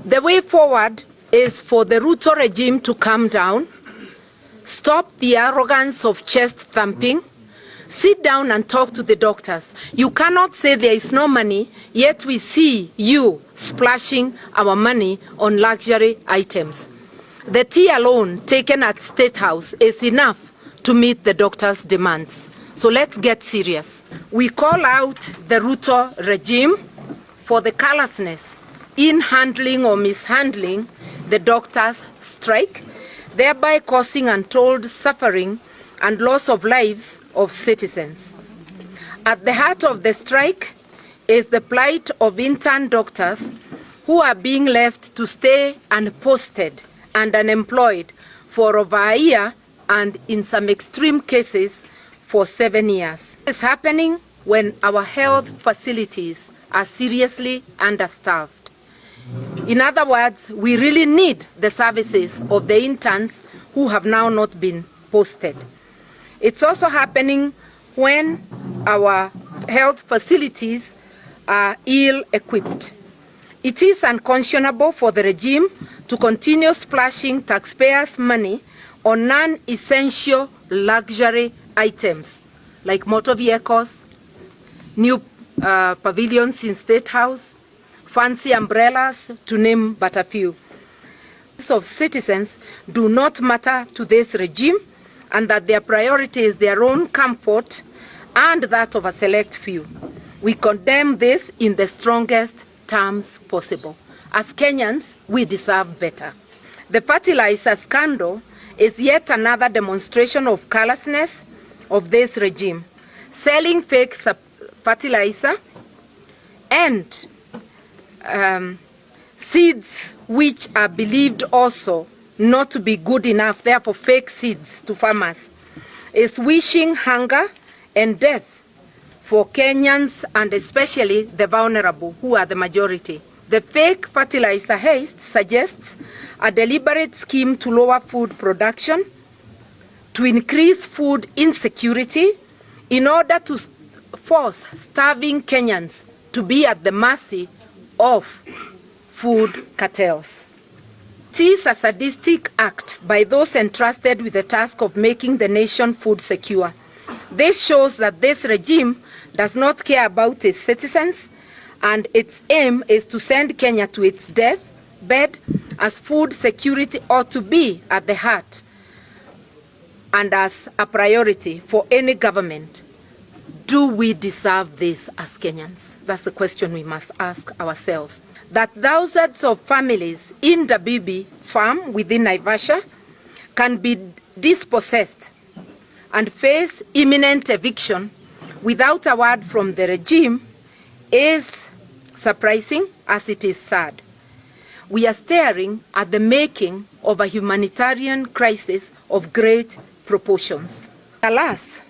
The way forward is for the Ruto regime to calm down, stop the arrogance of chest thumping, sit down and talk to the doctors. You cannot say there is no money, yet we see you splashing our money on luxury items. The tea alone taken at State House is enough to meet the doctors' demands. So let's get serious. We call out the Ruto regime for the callousness in handling or mishandling the doctors' strike, thereby causing untold suffering and loss of lives of citizens. At the heart of the strike is the plight of intern doctors who are being left to stay unposted and unemployed for over a year and in some extreme cases for 7 years. It's happening when our health facilities are seriously understaffed. In other words, we really need the services of the interns who have now not been posted. It's also happening when our health facilities are ill-equipped. It is unconscionable for the regime to continue splashing taxpayers' money on non-essential luxury items like motor vehicles, new pavilions in State House, fancy umbrellas, to name but a few. Of citizens do not matter to this regime, and that their priority is their own comfort and that of a select few. We condemn this in the strongest terms possible. As Kenyans, we deserve better. The fertilizer scandal is yet another demonstration of callousness of this regime, selling fake fertilizer and seeds which are believed also not to be good enough, therefore fake seeds to farmers, is wishing hunger and death for Kenyans and especially the vulnerable, who are the majority. The fake fertilizer haste suggests a deliberate scheme to lower food production, to increase food insecurity, in order to force starving Kenyans to be at the mercy of food cartels. It is a sadistic act by those entrusted with the task of making the nation food secure. This shows that this regime does not care about its citizens, and its aim is to send Kenya to its deathbed, as food security ought to be at the heart and as a priority for any government. Do we deserve this as Kenyans? That's the question we must ask ourselves. That thousands of families in the Dabibi farm within Naivasha can be dispossessed and face imminent eviction without a word from the regime is surprising, as it is sad. We are staring at the making of a humanitarian crisis of great proportions. Alas,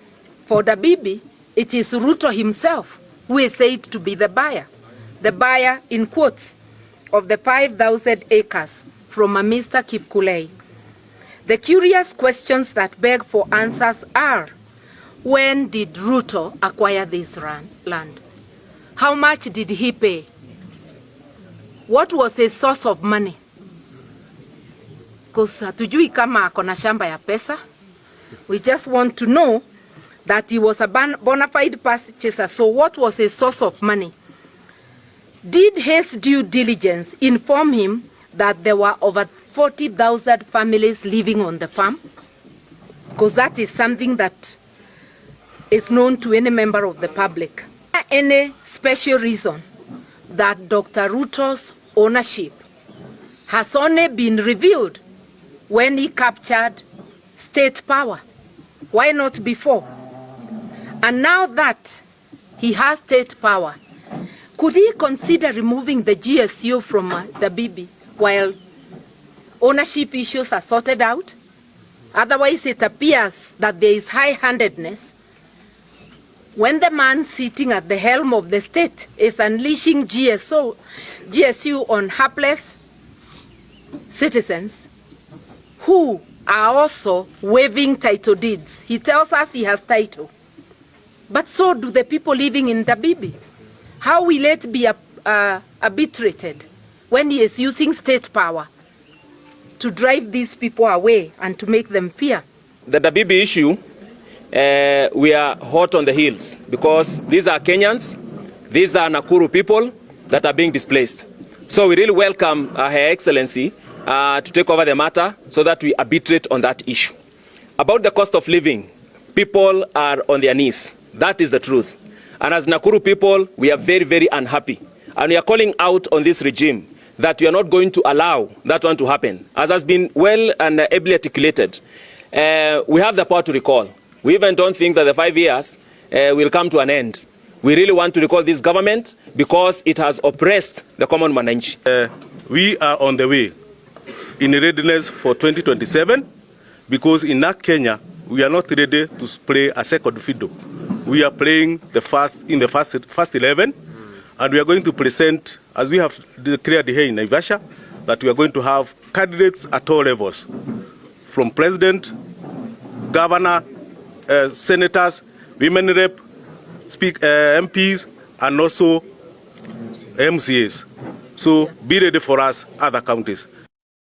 for Dabibi, it is Ruto himself who is said to be the buyer in quotes, of the 5,000 acres from a Mr. Kipkulei. The curious questions that beg for answers are: when did Ruto acquire this land? How much did he pay? What was his source of money? Because hatujui kama akona shamba ya pesa. We just want to know that he was a bona fide purchaser. So what was his source of money? Did his due diligence inform him that there were over 40,000 families living on the farm? Because that is something that is known to any member of the public. Any special reason that Dr. Ruto's ownership has only been revealed when he captured state power? Why not before? And now that he has state power, could he consider removing the GSU from Dabibi while ownership issues are sorted out? Otherwise, it appears that there is high-handedness when the man sitting at the helm of the state is unleashing GSU on hapless citizens who are also waiving title deeds. He tells us he has title, but so do the people living in Dabibi. How will it be arbitrated when he is using state power to drive these people away and to make them fear. The Dabibi issue, we are hot on the heels because these are Kenyans, these are Nakuru people that are being displaced. So we really welcome Her Excellency to take over the matter so that we arbitrate on that issue. About the cost of living, people are on their knees. That is the truth. And as Nakuru people, we are very, very unhappy. And we are calling out on this regime that we are not going to allow that one to happen. As has been well and ably articulated, we have the power to recall. We even don't think that the 5 years will come to an end. We really want to recall this government because it has oppressed the common mananchi. We are on the way in readiness for 2027 because in Kenya, we are not ready to play a second fiddle. We are playing in the first 11, and we are going to present, as we have declared here in Naivasha, that we are going to have candidates at all levels, from president, governor, senators, women rep, MPs, and also MCAs. So be ready for us, other counties.